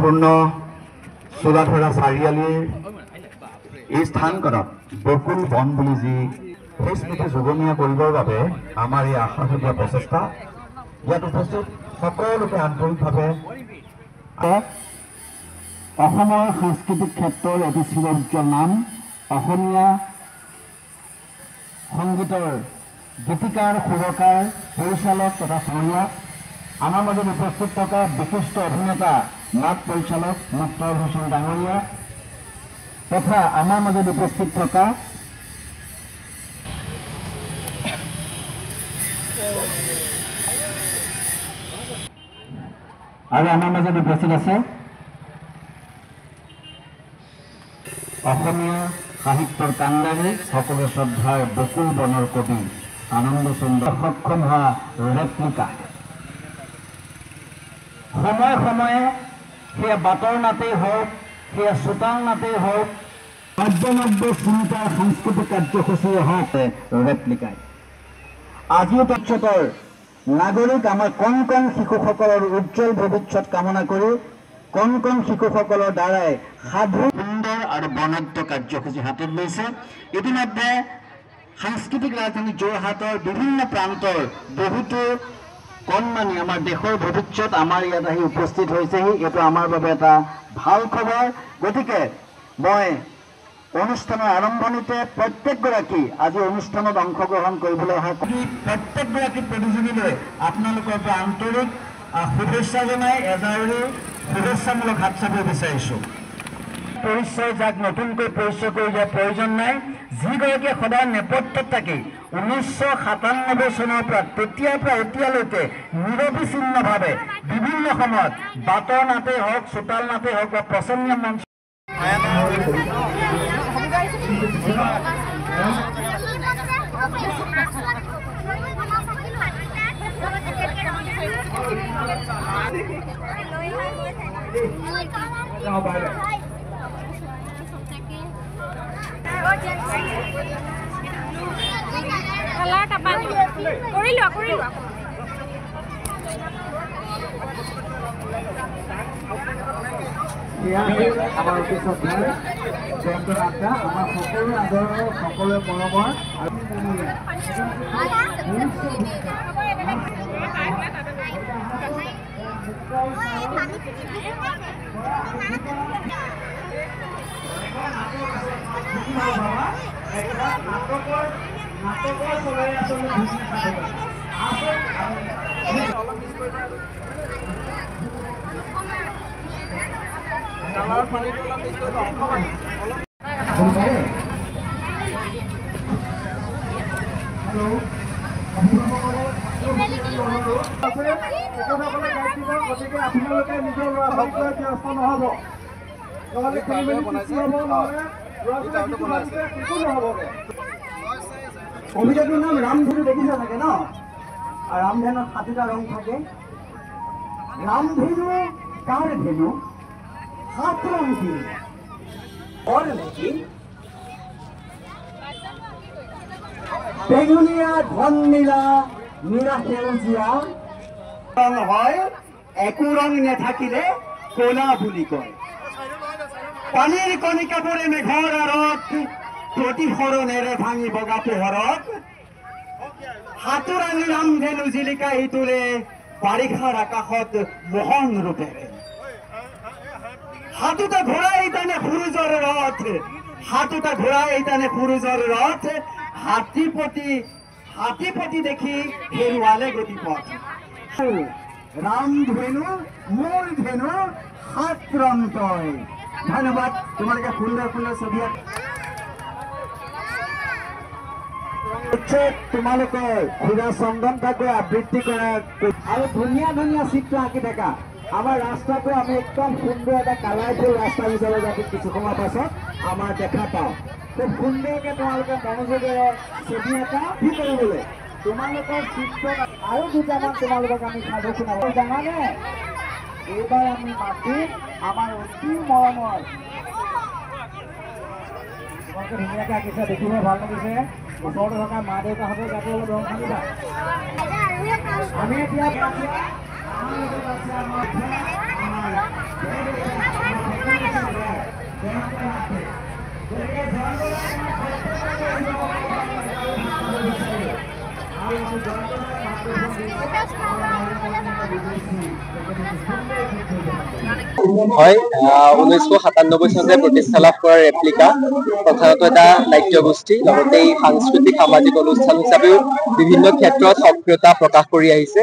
পূৰ্ণ চোলাধৰা চাৰিআলিৰ এই স্থানকণত বকুল বন বুলি যি সেই স্মৃতি যুগমীয়া কৰিবৰ বাবে আমাৰ এই আশাসুতীয়া প্ৰচেষ্টা ইয়াত উপস্থিত সকলোকে আন্তৰিকভাৱে অসমৰ সাংস্কৃতিক ক্ষেত্ৰৰ অতি চিৰউজ্জ্বল নাম অসমীয়া সংগীতৰ গীতিকাৰ সুৰকাৰ পৰিচালক তথা সংলাপ আমাৰ মাজত উপস্থিত থকা বিশিষ্ট অভিনেতা নাট পৰিচালক মুক্তাৰ হুছেইন ডাঙৰীয়া তথা আমাৰ মাজত উপস্থিত থকা আৰু আমাৰ মাজত উপস্থিত আছে অসমীয়া সাহিত্যৰ কাণ্ডাৰী সকলো শ্ৰদ্ধাৰ বকুল বনৰ কবি আনন্দ চন্দ্ৰ সক্ষম হোৱা ৰেপ্লিকা সময়ে সময়ে সেয়া বাটৰ নাটেই হওক সেয়া চোতাল নাটেই হওক নব্য চিন্তাৰ সাংস্কৃতিক কাৰ্যসূচীয়ে হওক ৰেপ্লিকাই আজিও তৎসতৰ নাগৰিক আমাৰ কণ কণ শিশুসকলৰ উজ্জ্বল ভৱিষ্যত কামনা কৰি কণ কণ শিশুসকলৰ দ্বাৰাই সাধু সুন্দৰ আৰু বৰ্ণাঢ্য কাৰ্যসূচী হাতত লৈছে। ইতিমধ্যে সাংস্কৃতিক ৰাজধানী যোৰহাটৰ বিভিন্ন প্ৰান্তৰ বহুতো কণমানি আমাৰ দেশৰ ভৱিষ্যত আমাৰ ইয়াত আহি উপস্থিত হৈছেহি। এইটো আমাৰ বাবে এটা ভাল খবৰ। গতিকে মই অনুষ্ঠানৰ আৰম্ভণিতে প্ৰত্যেকগৰাকী আজি অনুষ্ঠানত অংশগ্ৰহণ কৰিবলৈ অহা প্ৰত্যেকগৰাকী প্ৰতিযোগীলৈ আপোনালোকৰ পৰা আন্তৰিক শুভেচ্ছা জনাই এজাৰি শুভেচ্ছামূলক হাত চাপিব বিচাৰিছোঁ। পৰিচয় যাক নতুনকৈ পৰিচয় কৰি দিয়াৰ প্ৰয়োজন নাই। যিগৰাকীয়ে সদায় নেপথ্যত থাকি 1997 চনৰ পৰা তেতিয়াৰ পৰা এতিয়ালৈকে নিৰবিচ্ছিন্নভাৱে বিভিন্ন সময়ত বাটৰ নাটেই হওক চোতাল নাটেই হওক বা প্ৰচনীয় মঞ্চ আমাৰ অফিচত জয়ন্ত আড্ডা আমাৰ সকলো আদৰৰ সকলোৱে মৰমৰ গতিকে আপোনালোকে নিজৰ ল'ৰা ছোৱালীক ব্যস্ত নহ'ব নহ'লে কবিতাটোৰ নাম ৰামধেনু দেখিছা থাকে ন? আৰু ৰামধেনুত 7টা ৰং থাকে। ৰামধেনু কাৰ ধেনু 7 ৰং কি নেকি? বেঙুনীয়া ধন নীলা নীলা সেউজীয়া ৰং হয়। একো ৰং নাথাকিলে কলা বুলি কয়। পানীৰ কণিকাবোৰে মেঘৰ আঁৰত প্ৰতিসৰণেৰে ভাঙি বগা পোহৰত হাতোৰাণী ৰামধেনু জিলিকাই তোলে বাৰিষাৰ আকাশত মোহন ৰূপেৰে। হাতোটা ঘূৰাই টানে সূৰুজৰ ৰথ হাতোটা ঘূৰাই টানে সূৰুজৰ ৰথ হাতীপতি দেখি হেৰুৱালে গতিপথ। ৰামধেনু মোৰ ধেনু 7 ৰং তই। ধন্যবাদ। তোমালোকে সুন্দৰ সুন্দৰ ছবি তোমালোকৰ সুধা চন্দন ঠাকুৰে আবৃত্তি কৰা আৰু ধুনীয়া ধুনীয়া চিত্ৰ আঁকি থকা আমাৰ ৰাস্তাটো আমি একদম সুন্দৰ এটা কালাৰফুল ৰাস্তা হিচাপে যাতে কিছু সময় পাছত আমাৰ দেখা পাওঁ। খুব সুন্দৰকৈ তোমালোকে মনোযোগেৰে ছবি এটা কি কৰিবলৈ তোমালোকৰ চিত্ৰত আৰু দুটামান তোমালোকক আমি সাধু শুনাব জানানে? এইবাৰ আমি মাতিম আমাৰ অতি মৰমৰ তোমালোকে ধুনীয়াকৈ আঁকিছে, দেখিব ভাল লাগিছে। ওচৰতে থকা মা দেউতাহঁতৰ যাতে অলপ ৰং সানিবা। আমি এতিয়া হয় 1997 চনতে প্ৰতিষ্ঠা লাভ কৰা ৰেপ্লিকা প্ৰধানত এটা নাট্য গোষ্ঠী লগতে সাংস্কৃতিক সামাজিক অনুষ্ঠান হিচাপেও বিভিন্ন ক্ষেত্ৰত সক্ৰিয়তা প্ৰকাশ কৰি আহিছে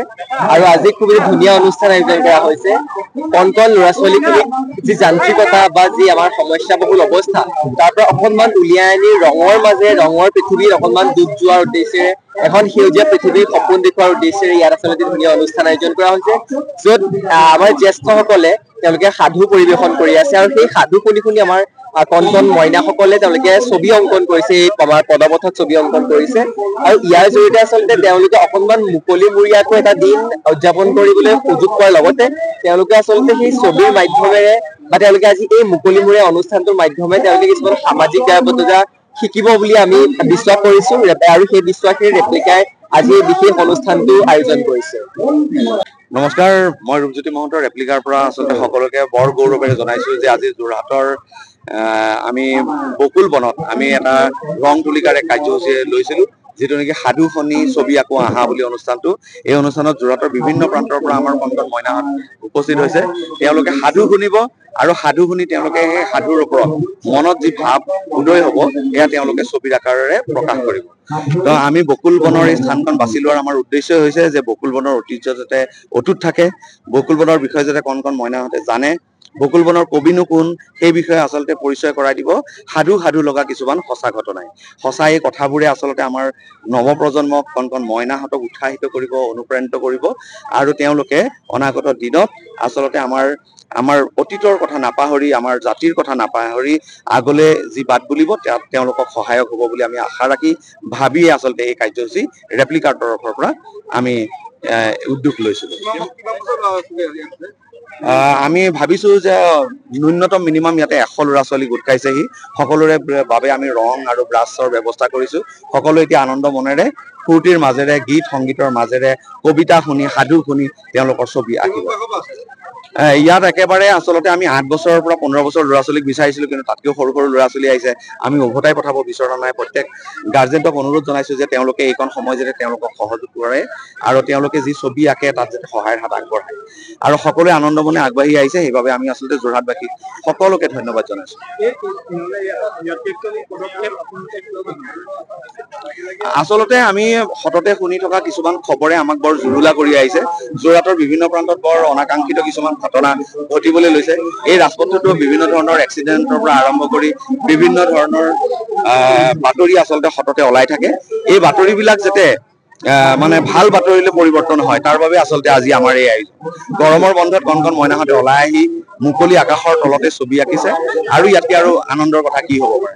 আৰু আজি খুবেই ধুনীয়া অনুষ্ঠান আয়োজন কৰা হৈছে কণ কণ ল'ৰা ছোৱালীখিনিক যি যান্ত্ৰিকতা বা যি আমাৰ সমস্যাবহুল অৱস্থা তাৰ পৰা অকণমান উলিয়াই আনি ৰঙৰ মাজেৰে ৰঙৰ পৃথিৱীত অকণমান ডুব যোৱাৰ উদ্দেশ্যেৰে এখন সেউজীয়া পৃথিৱীৰ সপোন দেখুওৱাৰ উদ্দেশ্যেৰে ইয়াত আচলতে ধুনীয়া অনুষ্ঠান আয়োজন কৰা হৈছে য'ত আমাৰ জ্যেষ্ঠসকলে তেওঁলোকে সাধু পৰিৱেশন কৰি আছে আৰু সেই সাধু শুনি শুনি আমাৰ কণ কণ মইনাসকলে তেওঁলোকে ছবি অংকন কৰিছে এই পদপথত ছবি অংকন কৰিছে আৰু ইয়াৰ জৰিয়তে আচলতে তেওঁলোকে অকণমান মুকলিমূৰীয়াকৈ এটা দিন উদযাপন কৰিবলৈ সুযোগ পোৱাৰ লগতে তেওঁলোকে আচলতে সেই ছবিৰ মাধ্যমেৰে বা তেওঁলোকে আজি এই মুকলিমূৰীয়া অনুষ্ঠানটোৰ মাধ্যমেৰে তেওঁলোকে কিছুমান সামাজিক দায়বদ্ধতা শিকিব বুলি আমি বিশ্বাস কৰিছো আৰু সেই বিশ্বাসেৰে ৰেপ্লিকাই আজি এই বিশেষ অনুষ্ঠানটো আয়োজন কৰিছে। নমস্কাৰ, মই ৰূপজ্যোতি মহন্ত ৰেপ্লিকাৰ পৰা আচলতে সকলোকে বৰ গৌৰৱেৰে জনাইছো যে আজি যোৰহাটৰ আমি বকুল বনত আমি এটা ৰং তুলিকাৰ এক কাৰ্যসূচী লৈছিলো যিটো নেকি সাধু শুনি ছবি আকৌ আহা বুলি অনুষ্ঠানটো। এই অনুষ্ঠানত যোৰহাটৰ বিভিন্ন প্ৰান্তৰ পৰা আমাৰ কণ কণ মইনাহঁত উপস্থিত হৈছে। তেওঁলোকে সাধু শুনিব আৰু সাধু শুনি তেওঁলোকে সেই সাধুৰ ওপৰত মনত যি ভাৱ উদয় হ'ব এয়া তেওঁলোকে ছবিৰ আকাৰেৰে প্ৰকাশ কৰিব। তো আমি বকুল বনৰ এই স্থানখন বাছি লোৱাৰ আমাৰ উদ্দেশ্য হৈছে যে বকুল বনৰ ঐতিহ্য যাতে অটুট থাকে, বকুল বনৰ বিষয়ে যাতে কণ কণ মইনাহঁতে জানে, বকুল বনৰ কবিনো কোন সেই বিষয়ে আচলতে পৰিচয় কৰাই দিব সাধু সাধু লগা কিছুমান সঁচা ঘটনাই। সঁচা এই কথাবোৰে আচলতে আমাৰ নৱপ্ৰজন্মক কণ কণ মইনাহঁতক উৎসাহিত কৰিব, অনুপ্ৰাণিত কৰিব আৰু তেওঁলোকে অনাগত দিনত আচলতে আমাৰ অতীতৰ কথা নাপাহৰি, আমাৰ জাতিৰ কথা নাপাহৰি আগলৈ যি বাট বুলিব তাত তেওঁলোকক সহায়ক হ'ব বুলি আমি আশা ৰাখি ভাবিয়ে আচলতে এই কাৰ্যসূচী ৰেপ্লিকাৰ তৰফৰ পৰা আমি উদ্যোগ লৈছিলোঁ। আমি ভাবিছো যে ন্যূনতম মিনিমাম ইয়াতে 100 ল'ৰা ছোৱালী গোট খাইছেহি। সকলোৰে বাবে আমি ৰং আৰু ব্ৰাছৰ ব্যৱস্থা কৰিছো। সকলোৱে এতিয়া আনন্দ মনেৰে ফূৰ্তিৰ মাজেৰে গীত সংগীতৰ মাজেৰে কবিতা শুনি সাধু শুনি তেওঁলোকৰ ছবি আঁকিব। ইয়াত একেবাৰে আচলতে আমি 8 বছৰৰ পৰা 15 বছৰ ল'ৰা ছোৱালীক বিচাৰিছিলো, কিন্তু তাতকেও সৰু সৰু ল'ৰা ছোৱালী আহিছে। আমি উভতাই পঠাব বিচৰা নাই। প্ৰত্যেক গাৰ্জেনক অনুৰোধ জনাইছো যে তেওঁলোকে এইকণ সময় যাতে তেওঁলোকক সহযোগ কৰে আৰু তেওঁলোকে যি ছবি আঁকে তাত যাতে সহায়ৰ হাত আগবঢ়ায় আৰু সকলোৱে আনন্দ মনে আগবাঢ়ি আহিছে। সেইবাবে আমি আচলতে যোৰহাটবাসীক সকলোকে ধন্যবাদ জনাইছো। আচলতে আমি সততে শুনি থকা কিছুমান খবৰে আমাক বৰ জুৰুলা কৰি আহিছে। যোৰহাটৰ বিভিন্ন প্ৰান্তত বৰ অনাকাংক্ষিত কিছুমান ঘটনা ঘটিবলৈ লৈছে। এই ৰাজপথতো বিভিন্ন ধৰণৰ এক্সিডেণ্টৰ পৰা আৰম্ভ কৰি বিভিন্ন ধৰণৰ বাতৰি আচলতে সততে ওলাই থাকে। এই বাতৰিবিলাক যাতে মানে ভাল বাতৰিলৈ পৰিৱৰ্তন হয় তাৰ বাবে আচলতে আজি আমাৰ এই আয়োজন। গৰমৰ বন্ধত কণ কণ মইনাহঁতে ওলাই আহি মুকলি আকাশৰ তলতে ছবি আঁকিছে আৰু ইয়াতকে আৰু আনন্দৰ কথা কি হ'ব পাৰে।